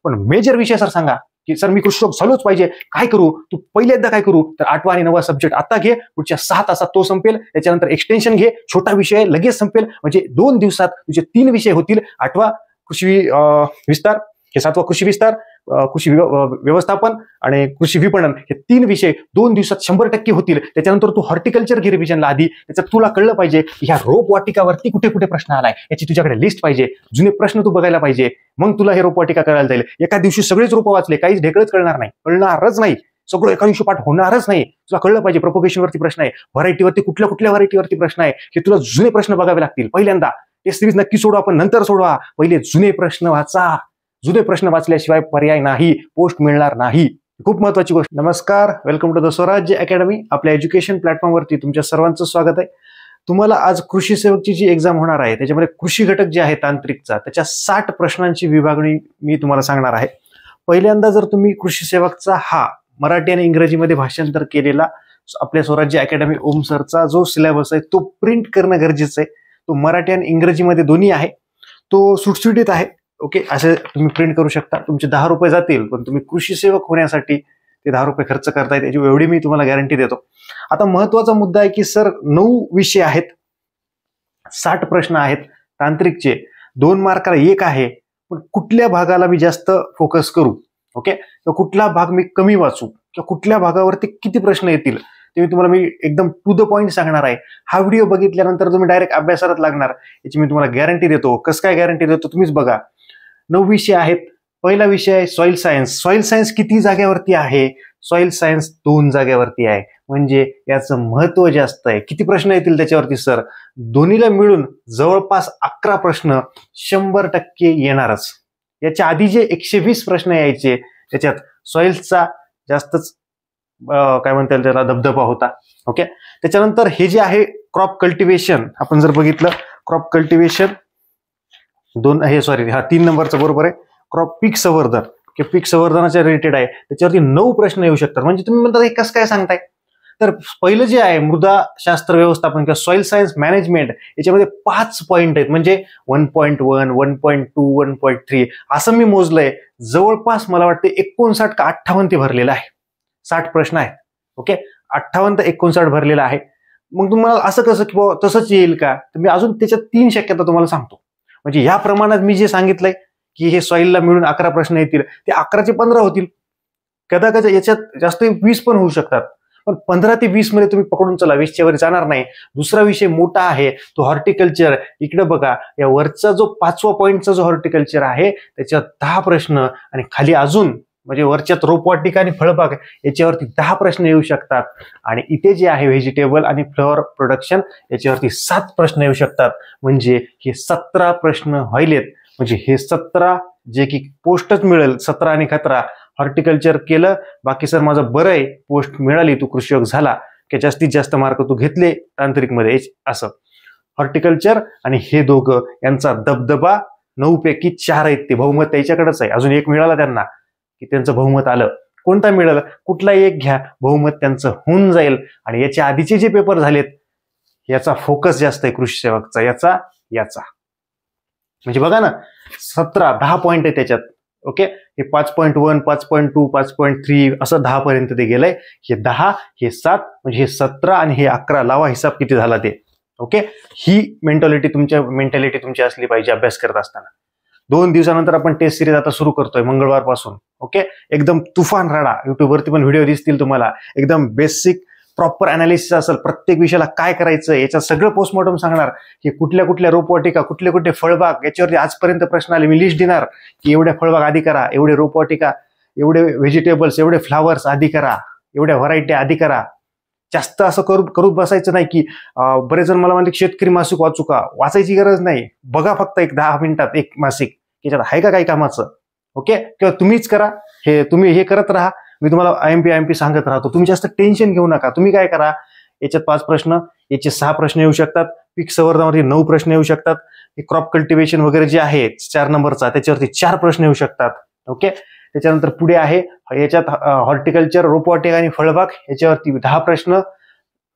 पण मेजर विषय सर सांगा की सर मी कृषी झालोच पाहिजे, काय करू? तू पहिल्यांदा काय करू? तर 8वा आणि 9वा सब्जेक्ट आता घे, पुढच्या 6 तासात तो संपेल, त्याच्यानंतर एक्सटेन्शन घे, छोटा विषय लगेच संपेल, म्हणजे 2 दिवसात तुझे 3 विषय होतील. 8वा कृषी विस्तार, हे 7वा कृषी विस्तार, कृषी व्यवस्थापन आणि कृषी विपणन, हे 3 विषय 2 दिवसात 100% होतील. त्याच्यानंतर तू हॉर्टिकल्चर घे रिव्हिजनला आधी. त्याच्यात तुला कळलं पाहिजे की ह्या रोपवाटिकावरती कुठे कुठे प्रश्न आलाय, याची तुझ्याकडे लिस्ट पाहिजे, जुने प्रश्न तू बघायला पाहिजे, मग तुला हे रोपवाटिका कळायला जाईल. एका दिवशी सगळेच रोप वाचले, काहीच ढेकळच कळणारच नाही, सगळं एका दिवशी पाठ होणारच नाही. तुला कळलं पाहिजे प्रोपोगेशनवरती प्रश्न आहे, व्हरायटीवरती कुठल्या व्हरायटीवरती प्रश्न आहे, हे तुला जुने प्रश्न बघावे लागतील. पहिल्यांदा टेस्ट सिरीज नक्की सोडवा, पण नंतर सोडवा. पहिले जुने प्रश्न वाचा. जुने प्रश्न वाचल्याशिवाय पर्याय नाही, पोस्ट मिळणार नाही. खूप महत्वाची गोष्ट. नमस्कार, वेलकम टू द स्वराज्य अकॅडमी. आपल्या एज्युकेशन प्लॅटफॉर्मवरती तुमच्या सर्वांचं स्वागत आहे. तुम्हाला आज कृषी सेवकची जी एक्झाम होणार आहे त्याच्यामध्ये कृषी घटक जे आहे तांत्रिकचा, त्याच्या 60 प्रश्नांची विभागणी मी तुम्हाला सांगणार आहे. पहिल्यांदा जर तुम्ही कृषी सेवकचा हा मराठी आणि इंग्रजीमध्ये भाषांतर केलेला आपल्या स्वराज्य अकॅडमी ओम सरचा जो सिलेबस आहे तो प्रिंट करणं गरजेचं आहे. तो मराठी आणि इंग्रजीमध्ये दोन्ही आहे, तो सुटसुटीत आहे. ओके, असे तुम्ही प्रिंट करू शकता. तुमचे 10 रुपये जातील, पण तुम्ही कृषी सेवक होण्यासाठी ते 10 रुपये खर्च करताय, त्याची एवढी मी तुम्हाला गॅरंटी देतो. आता महत्वाचा मुद्दा आहे की सर 9 विषय आहेत, 60 प्रश्न आहेत तांत्रिकचे, 2 मार्काला 1 आहे, पण कुठल्या भागाला मी जास्त फोकस करू, ओके, तर कुठला भाग मी कमी वाचू किंवा कुठल्या भागावरती किती प्रश्न येतील ते मी तुम्हाला एकदम टू द पॉइंट सांगणार आहे. हा व्हिडिओ बघितल्यानंतर तुम्ही डायरेक्ट अभ्यासाला लागणार, याची मी तुम्हाला गॅरंटी देतो. कसं काय गॅरंटी देतो तुम्हीच बघा. 9 विषय आहेत. पहिला विषय आहे सॉइल सायन्स. सॉइल सायन्स किती जागेवरती आहे? सॉइल सायन्स 2 जागेवरती आहे, म्हणजे याचं महत्व जास्त आहे. किती प्रश्न येतील त्याच्यावरती सर? दोन्हीला मिळून जवळपास 11 प्रश्न 100% येणारच. याच्या आधी जे 120 प्रश्न यायचे त्याच्यात सॉइल्सचा जास्तच काय म्हणता येईल त्याला दबदबा होता. ओके, त्याच्यानंतर हे जे आहे क्रॉप कल्टिवेशन, आपण जर बघितलं क्रॉप कल्टिवेशन 3 नंबरचं बरोबर आहे. क्रॉप पीक संवर्धन किंवा पीक संवर्धनाच्या रिलेटेड आहे, त्याच्यावरती 9 प्रश्न येऊ शकतात. म्हणजे तुम्ही म्हणता हे कसं काय सांगताय? तर पहिलं जे आहे मृदा शास्त्र व्यवस्थापन किंवा सॉइल सायन्स मॅनेजमेंट, याच्यामध्ये 5 पॉईंट आहेत, म्हणजे 1.1, 1.2, 1.3 असं मी मोजलंय. जवळपास मला वाटतं 59 का 58 ते भरलेलं आहे. 60 प्रश्न आहेत. ओके, 58 ते 59 भरलेला आहे. मग तुम्हाला असं कसं की तसंच येईल का? तर मी अजून त्याच्यात 3 शक्यता तुम्हाला सांगतो. म्हणजे या प्रमाणात मी जे सांगितलंय की हे सॉइलला मिळून 11 प्रश्न येतील, ते 11 चे 15 होतील. कदाचित याच्यात जास्त 20 पण होऊ शकतात, पण 15 ते 20 मध्ये तुम्ही पकडून चला, 20च्या वर जाणार नाही. दुसरा विषय मोठा आहे तो हॉर्टिकल्चर. इकडे बघा, या वरचा जो 5वा पॉईंटचा जो हॉर्टिकल्चर आहे त्याच्यात 10 प्रश्न, आणि खाली अजून म्हणजे वरच्यात रोपवाटिका आणि फळबाग याच्यावरती 10 प्रश्न येऊ शकतात. आणि इथे जे आहे व्हेजिटेबल आणि फ्लॉवर प्रोडक्शन याच्यावरती 7 प्रश्न येऊ शकतात. म्हणजे हे 17 प्रश्न व्हायलेत. म्हणजे हे 17 जे की पोस्टच मिळेल, 17 आणि 17 हॉर्टिकल्चर केलं, बाकी सर माझं बरं आहे, पोस्ट मिळाली, तू कृषीयोग झाला की जास्तीत जास्त मार्क तू घेतले तांत्रिकमध्ये, असं. हॉर्टिकल्चर आणि हे दोघं यांचा दबदबा 9 पैकी 4 आहेत. ते बहुमत त्याच्याकडेच आहे. अजून एक मिळाला त्यांना की त्यांचं बहुमत आलं. कोणता मिळालं? कुठला एक घ्या, बहुमत त्यांचं होऊन जाईल. आणि याच्या आधीचे जे पेपर झालेत याचा फोकस जास्त आहे कृषी सेवकचा, याचा म्हणजे बघा ना, 10 पॉईंट आहे त्याच्यात. ओके, हे 5.1, 5.2, 5.3 असं 10 पर्यंत ते गेलंय. हे 10, हे 7, म्हणजे हे 17 आणि हे 11. लावा हिसाब किती झाला ते. ओके, ही मेंटॅलिटी तुमची असली पाहिजे अभ्यास करत असताना. 2 दिवसानंतर आपण टेस्ट सिरीज आता सुरू करतोय मंगळवारपासून. ओके, एकदम तुफान राडा. युट्यूबवरती पण व्हिडिओ दिसतील तुम्हाला. एकदम बेसिक प्रॉपर अनालिसिस असेल, प्रत्येक विषयाला काय करायचं याचं सगळं पोस्टमॉर्टम सांगणार, की कुठल्या रोपवाटिका, कुठले फळबाग, याच्यावरती आजपर्यंत प्रश्न आले. मी लिस्ट देणार की एवढ्या फळबाग आधी करा, एवढे रोपवाटिका, एवढे व्हेजिटेबल्स, एवढे फ्लावर्स आधी करा, एवढ्या व्हरायटी आधी करा. जास्त असं करू बसायचं नाही की बरेच जण मला म्हणते शेतकरी मासिक वाचू का? वाचायची गरज नाही. बघा फक्त 10 मिनिटात एक मासिक, याच्यात आहे का काही कामाचं? ओके, किंवा तुम्हीच करा, तुम्ही हे करत राहा, मी तुम्हाला आयएमपी सांगत राहतो. तुम्ही जास्त टेन्शन घेऊ नका. तुम्ही काय करा, याच्यात 5 प्रश्न, याचे 6 प्रश्न येऊ शकतात. पीक संवर्धनावरती 9 प्रश्न येऊ शकतात. क्रॉप कल्टिवेशन वगैरे जे आहे 4 नंबरचा, त्याच्यावरती 4 प्रश्न येऊ शकतात. ओके, त्याच्यानंतर पुढे आहे याच्यात हॉर्टिकल्चर, रोपवाटिका आणि फळबाग याच्यावरती 10 प्रश्न.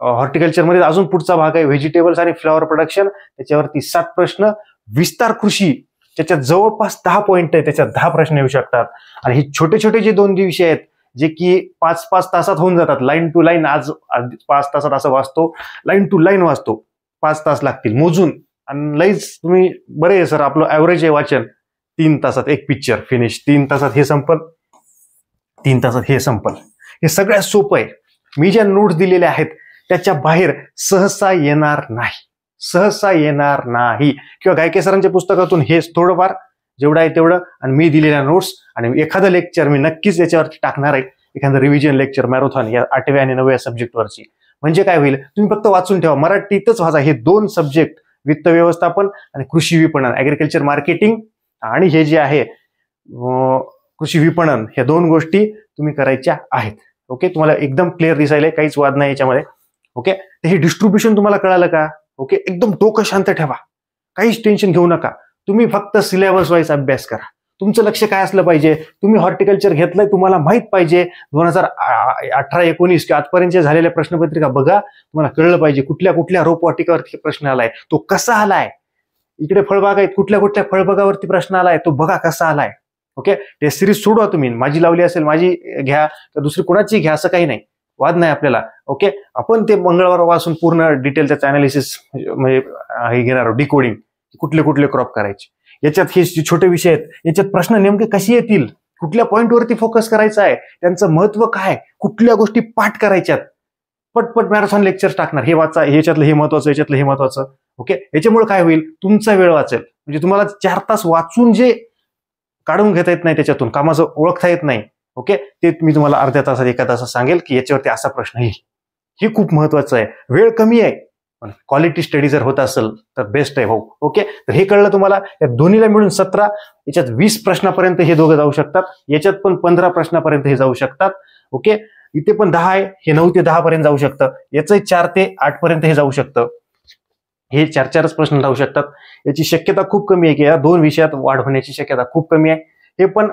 हॉर्टिकल्चरमध्ये अजून पुढचा भाग आहे व्हेजिटेबल्स आणि फ्लॉवर प्रोडक्शन, त्याच्यावरती 7 प्रश्न. विस्तार कृषी त्याच्यात जवळपास 10 पॉईंट आहे, त्याच्यात 10 प्रश्न येऊ शकतात. आणि हे छोटे छोटे जे 2 विषय आहेत जे की 5-5 तासात होऊन जातात, लाईन टू लाईन. आज 5 तासात असं वाचतो, लाईन टू लाईन वाचतो, 5 तास लागतील मोजून. आणि लईच तुम्ही बरे आहे सर, आपलं ऍव्हरेज आहे वाचन 3 तासात एक पिक्चर फिनिश, 3 तासात हे संपल, 3 तासात हे संपल. हे सगळ्यात सोपं आहे. मी ज्या नोट्स दिलेल्या आहेत त्याच्या बाहेर सहसा येणार नाही, सहसा येणार नाही. किंवा गायके सरांच्या पुस्तकातून हे थोडंफार जेवढं आहे तेवढं, आणि मी दिलेल्या नोट्स, आणि एखादं लेक्चर मी नक्कीच याच्यावरती टाकणार आहे, एखादं रिव्हिजन लेक्चर मॅरेथॉन या 8व्या आणि 9व्या सब्जेक्टवरची. म्हणजे काय होईल, तुम्ही फक्त वाचून ठेवा, मराठीतच वाचा. हे 2 सब्जेक्ट, वित्त व्यवस्थापन आणि कृषी विपणन, ऍग्रिकल्चर मार्केटिंग, आणि हे जे आहे कृषी विपणन, ह्या 2 गोष्टी तुम्ही करायच्या आहेत. ओके, तुम्हाला एकदम क्लिअर दिसायला, काहीच वाद नाही याच्यामध्ये. ओके, तर हे डिस्ट्रीब्युशन तुम्हाला कळालं का? ओके, एकदम डोकं शांत ठेवा, काहीच टेन्शन घेऊ नका. तुम्ही फक्त सिलेबस वाईज अभ्यास करा. तुमचं लक्ष काय असलं पाहिजे, तुम्ही हॉर्टिकल्चर घेतलंय, तुम्हाला माहित पाहिजे 2018-19 किंवा आजपर्यंत झालेल्या प्रश्नपत्रिका बघा, तुम्हाला कळलं पाहिजे कुठल्या कुठल्या रोपवाटिकावरती प्रश्न आलाय, तो कसा आलाय. इकडे फळबाग आहेत, कुठल्या कुठल्या फळबागावरती प्रश्न आलाय, तो बघा कसा आलाय. ओके, टेस्ट सिरीज सोडवा तुम्ही, माझी लावली असेल माझी घ्या, तर दुसरी कोणाची घ्या, असं काही नाही, वाद नाही आपल्याला. ओके, आपण ते मंगळवार वाचून पूर्ण डिटेल त्याचं अनालिसिस म्हणजे हे घेणार, डिकोडिंग, कुठले कुठले क्रॉप करायचे. याच्यात हे छोटे विषय आहेत, याच्यात प्रश्न नेमके कसे येतील, कुठल्या पॉईंटवरती फोकस करायचा आहे, त्यांचं महत्व काय, कुठल्या गोष्टी पाठ करायच्यात, पटपट मॅरेथॉन लेक्चर टाकणार. हे वाचा, ह्याच्यातलं हे महत्वाचं, याच्यातलं हे महत्वाचं. ओके, याच्यामुळे काय होईल, तुमचा वेळ वाचेल. म्हणजे तुम्हाला 4 तास वाचून जे काढून घेता येत नाही, त्याच्यातून कामाचं ओळखता येत नाही, ओके, ते मी तुम्हाला अर्ध्या तासात 1 तासात सांगेल की याच्यावरती असा प्रश्न येईल. हे खूप महत्वाचं आहे. वेळ कमी आहे पण क्वालिटी स्टडी जर होत असेल तर बेस्ट आहे भाऊ. ओके, तर हे कळलं तुम्हाला. या दोन्हीला मिळून 17, याच्यात 20 प्रश्नापर्यंत हे दोघं जाऊ शकतात, याच्यात पण 15 प्रश्नापर्यंत हे जाऊ शकतात. ओके, इथे पण 10 आहे, हे 9 ते 10 पर्यंत जाऊ शकतं. याचंही 4 ते 8 पर्यंत हे जाऊ शकतं. हे 4-4च प्रश्न राहू शकतात. याची शक्यता खूप कमी आहे की या 2 विषयात वाढ होण्याची शक्यता खूप कमी आहे. हे पण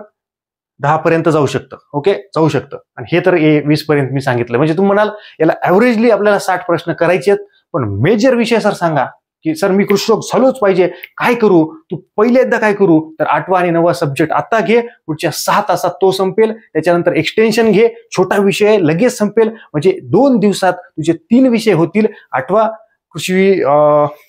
10 पर्यंत जाऊ शकतं. ओके, जाऊ शकतं. आणि हे तर 20 पर्यंत मी सांगितलं. म्हणजे तुम्ही म्हणाल याला ऍव्हरेजली आपल्याला 60 प्रश्न करायचे आहेत, पण मेजर विषय सर सांगा की सर मी कृषी झालोच पाहिजे, काय करू? तू पहिल्यांदा काय करू? तर 8वा आणि 9वा सब्जेक्ट आता घे, पुढच्या 6 तासात तो संपेल. त्याच्यानंतर एक्सटेन्शन घे, छोटा विषय लगेच संपेल. म्हणजे 2 दिवसात तुझे 3 विषय होतील. 8वा कृषी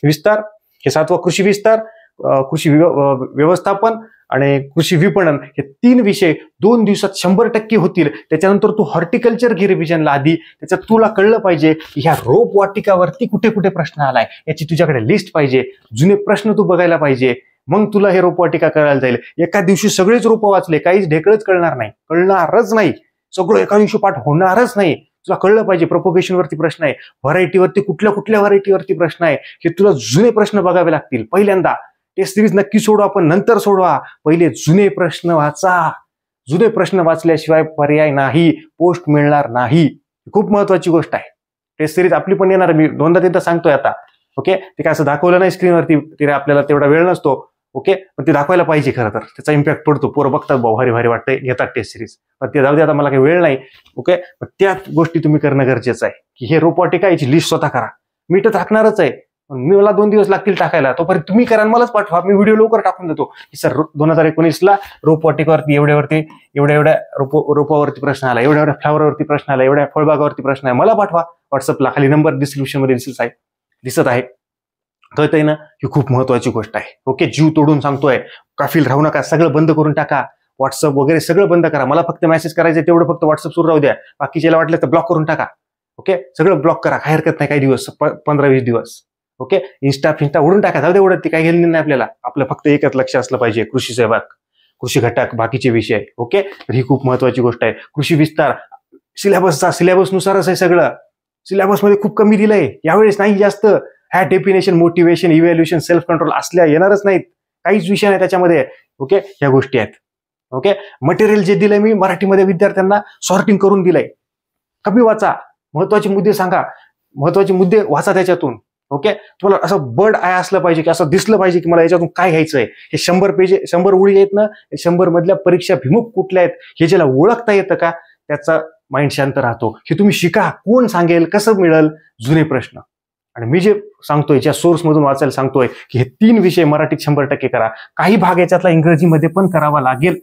विस्तार, हे 7वा कृषी विस्तार, कृषी व्यवस्थापन आणि कृषी विपणन, हे 3 विषय 2 दिवसात 100% होतील. त्याच्यानंतर तू हॉर्टिकल्चर घे रिव्हिजनला आधी. त्याच्यात तुला कळलं पाहिजे की ह्या रोप वाटिकावरती कुठे कुठे प्रश्न आलाय, याची तुझ्याकडे लिस्ट पाहिजे, जुने प्रश्न तू बघायला पाहिजे. मग तुला हे रोपवाटिका कळायला जाईल. एका दिवशी सगळेच रोप वाचले, काहीच ढेकळच कळणार नाही, कळणारच नाही. सगळं एका दिवशी पाठ होणारच नाही. तुला कळलं पाहिजे प्रोपोगेशन वरती प्रश्न आहे, व्हरायटीवरती कुठल्या कुठल्या व्हरायटीवरती प्रश्न आहे, हे तुला जुने प्रश्न बघावे लागतील. पहिल्यांदा टेस्ट सिरीज नक्की सोडवा, पण नंतर सोडवा. पहिले जुने प्रश्न वाचा. जुने प्रश्न वाचल्याशिवाय पर्याय नाही, पोस्ट मिळणार नाही. खूप महत्वाची गोष्ट आहे. टेस्ट सिरीज आपली पण येणार, मी 2दा-3दा सांगतोय आता. ओके, ते काय असं दाखवलं नाही स्क्रीनवरती, ते आपल्याला तेवढा वेळ नसतो. ओके, पण ते दाखवायला पाहिजे. खरं तर त्याचा इम्पॅक्ट पडतो. पोरं बघतात, भाऊ भारी भारी वाटतंय, घेतात टेस्ट सिरीज. पण ते जाऊ दे, आता मला काही वेळ नाही. ओके, पण त्या गोष्टी तुम्ही करणं गरजेचं आहे की हे रोपवाटिका याची लिस्ट स्वतः करा. मी तर टाकणारच आहे, मला 2 दिवस लागतील टाकायला. तोपर्यंत तुम्ही करा, मलाच पाठवा, मी व्हिडिओ लवकर टाकून देतो की सर 2019ला रोपवाटिकावरती एवढ्या रोपावरती प्रश्न आला, एवढ्या फ्लावरवरती प्रश्न आला, एवढ्या फळबागावरती प्रश्न आहे, मला पाठवा व्हॉट्सअपला. खाली नंबर डिस्क्रिप्शन मध्ये दिसत आहे. कळतंय ना? ही खूप महत्वाची गोष्ट आहे. ओके, जीव तोडून सांगतोय, काफील राहू नका, सगळं बंद करून टाका. व्हॉट्सअप वगैरे सगळं बंद करा. मला फक्त मेसेज करायचं तेवढं फक्त व्हॉट्सअप सुरू राहू द्या. बाकीच्याला वाटलं तर ब्लॉक करून टाका. ओके, सगळं ब्लॉक करा, काही हरकत नाही. काही दिवस, 15-20 दिवस. ओके, इंस्टा उडून टाका, जाऊ दे, एवढं ती काही गेली नाही आपल्याला. आपलं फक्त एकच लक्ष असलं पाहिजे, कृषी सहभाग, कृषी घटक, बाकीचे विषय. ओके, तर ही खूप महत्वाची गोष्ट आहे. कृषी विस्तार सिलेबस नुसारच आहे सगळं. सिलेबसमध्ये खूप कमी दिलंय यावेळेस, नाही जास्त. ह्या definition, motivation, evaluation, self control असल्या येणारच नाहीत. काहीच विषय नाही त्याच्यामध्ये. ओके, ह्या गोष्टी आहेत. ओके, मटेरियल जे दिलंय मी मराठीमध्ये विद्यार्थ्यांना सॉर्टिंग करून दिलंय. कमी वाचा, महत्वाचे मुद्दे सांगा, महत्वाचे मुद्दे वाचा त्याच्यातून. ओके, तुम्हाला असं बर्ड आय असलं पाहिजे की असं दिसलं पाहिजे की मला याच्यातून काय घ्यायचंय. हे 100 ओळी आहेत ना, 100 मधल्या परीक्षा भिमुख कुठल्या आहेत हे ज्याला ओळखता येतं का, त्याचा माइंड शांत राहतो. हे तुम्ही शिका. कोण सांगेल, कसं मिळेल? जुने प्रश्न. आणि मी जे सांगतोय, ज्या सोर्स मधून वाचायला सांगतोय की हे 3 विषय मराठीत 100% करा, काही भाग याच्यातला इंग्रजीमध्ये पण करावा लागेल,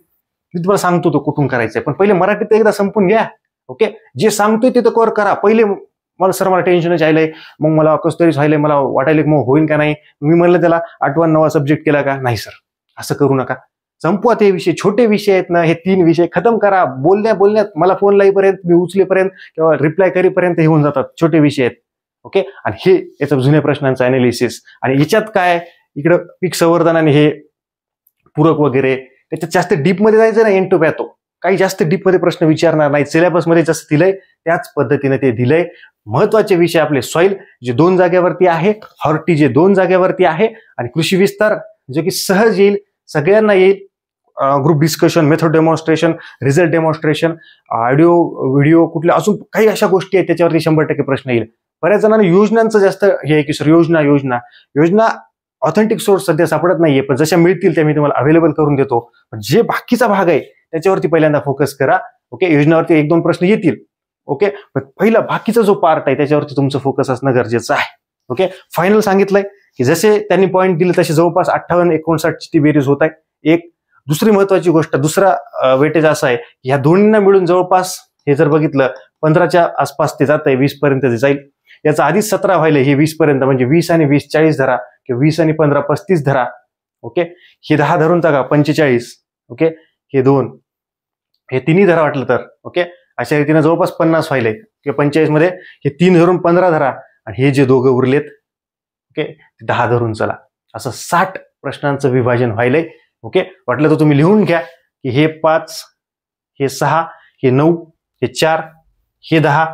मी तुम्हाला सांगतो तो कुठून करायचंय, पण पहिले मराठीत एकदा संपून घ्या. ओके, जे सांगतोय ते तर कव्हर करा. पहिले सर मला टेन्शनच आलंय, मग मला कसं तरी व्हायलंय, मला वाटायला मग होईल का नाही, मी म्हणलं त्याला 8वा 9वा सब्जेक्ट केला का नाही. सर असं करू नका, संपवा ते विषय. छोटे विषय आहेत ना, हे 3 विषय खतम करा. बोलण्यात मला फोन लाईपर्यंत, मी उचलेपर्यंत किंवा रिप्लाय करीपर्यंत हे होऊन जातात, छोटे विषय आहेत. ओके, आणि हे याचं जुन्या प्रश्नांचं अनालिसिस, आणि याच्यात काय इकडं पीक संवर्धन आणि हे पूरक वगैरे, त्याच्यात जास्त डीपमध्ये जायचं ना. एंड टू पॅथो काही जास्त डीपमध्ये प्रश्न विचारणार नाही. सिलेबसमध्ये जसं दिलंय त्याच पद्धतीने ते दिलंय. महत्वाचे विषय आपले सॉइल जे 2 जागेवरती आहे, हॉर्टी जे 2 जागेवरती आहे, आणि कृषी विस्तार जे की सहज येईल, सगळ्यांना येईल. Group discussion, method demonstration, result demonstration, audio video, कुठल्या अजून काही अशा गोष्टी आहेत त्याच्यावरती 100% प्रश्न येईल. बऱ्याच जणांना योजनांचं जास्त हे आहे की सर योजना ऑथेंटिक सोर्स सध्या सापडत नाहीये, पण जशा मिळतील त्या मी तुम्हाला अवेलेबल करून देतो. पण जे बाकीचा भाग आहे त्याच्यावरती पहिल्यांदा फोकस करा. ओके, योजनावरती 1-2 प्रश्न येतील. ओके, पण पहिला बाकीचा जो पार्ट आहे त्याच्यावरती तुमचं फोकस असणं गरजेचं आहे. ओके, फायनल सांगितलंय की जसे त्यांनी पॉईंट दिले तसे जवळपास 58-59 ची ती बेरीज होत आहे. एक दुसरी महत्वाची गोष्ट, दुसरा वेटेज असा आहे की ह्या दोन्हींना मिळून जवळपास हे जर बघितलं 15च्या आसपास ते जात आहे, 20 पर्यंत ते जाईल. याचा आधीच 17 व्हायला, हे 20 पर्यंत, म्हणजे 20 आणि 20 40 धरा, किंवा 20 आणि 15 35 धरा. ओके, हे 10 धरून टाका 45. ओके, हे 2, हे 3 धरा वाटलं तर. ओके, अशा रीतीने जवळपास 50 व्हायले, किंवा 45 मध्ये हे 3 धरून 15 धरा, आणि हे जे दोघं उरलेत ओके 10 धरून चला. असं 60 प्रश्नांचं विभाजन व्हायलंय. ओके, वाटलं तर तुम्ही लिहून घ्या की हे 5, हे 6, हे 9, हे 4, हे 10,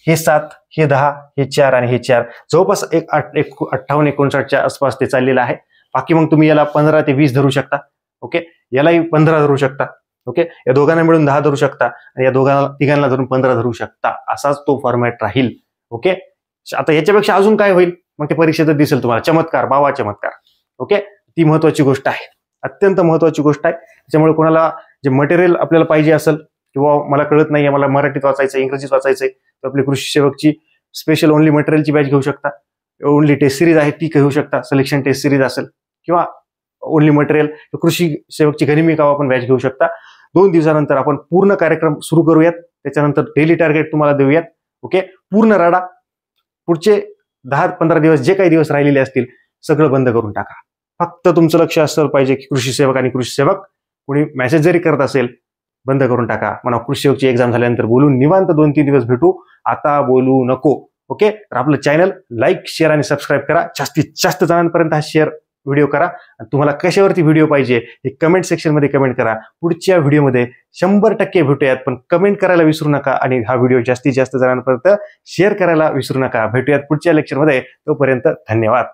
हे 7, हे 10, हे 4 आणि हे 4, जवळपास 58-59च्या आसपास ते चाललेलं आहे. बाकी मग तुम्ही याला 15 ते 20 धरू शकता. ओके, यालाही 15 धरू शकता. ओके, या दोघांना मिळून 10 धरू शकता, आणि या तिघांना धरून 15 धरू शकता. असाच तो फॉर्मॅट राहील. ओके, आता याच्यापेक्षा अजून काय होईल मग ते परीक्षेत दिसेल तुम्हाला. चमत्कार, बाबा चमत्कार. ओके, ती महत्वाची गोष्ट आहे, अत्यंत महत्वाची गोष्ट आहे. त्याच्यामुळे कोणाला जे मटेरियल आपल्याला पाहिजे असेल, किंवा मला कळत नाहीये, मला मराठीत वाचायचं, इंग्रजीत वाचायचंय, तर आपली कृषी सेवकची स्पेशल ओनली मटेरियलची बॅच घेऊ शकता. ओनली टेस्ट सिरीज आहे ती घेऊ शकता, सिलेक्शन टेस्ट सिरीज असेल, किंवा ओनली मटेरियल कृषी सेवकची गनिमी कावा आपण बॅच घेऊ शकता. 2 दिवसानंतर आपण पूर्ण कार्यक्रम सुरू करूयात. त्याच्यानंतर डेली टार्गेट तुम्हाला देऊयात. ओके, पूर्ण राडा पुढचे 10-15 दिवस जे काही दिवस राहिलेले असतील सगळं बंद करून टाका. फक्त तुमचं लक्ष असलं पाहिजे की कृषी सेवक आणि कृषी सेवक. कोणी मेसेज जरी करत असेल बंद करून टाका. म्हणा कृषी सेवकची एक्झाम झाल्यानंतर बोलून निवांत 2-3 दिवस भेटू, आता बोलू नको. ओके, तर आपलं चॅनल लाईक, शेअर आणि सबस्क्राईब करा. जास्तीत जास्त जणांपर्यंत हा शेअर व्हिडिओ करा. आणि तुम्हाला कशावरती व्हिडिओ पाहिजे हे कमेंट सेक्शन मध्ये कमेंट करा. पुढच्या व्हिडिओमध्ये 100% भेटूयात, पण कमेंट करायला विसरू नका, आणि हा व्हिडिओ जास्तीत जास्त जणांपर्यंत शेअर करायला विसरू नका. भेटूयात पुढच्या लेक्चरमध्ये. तोपर्यंत धन्यवाद.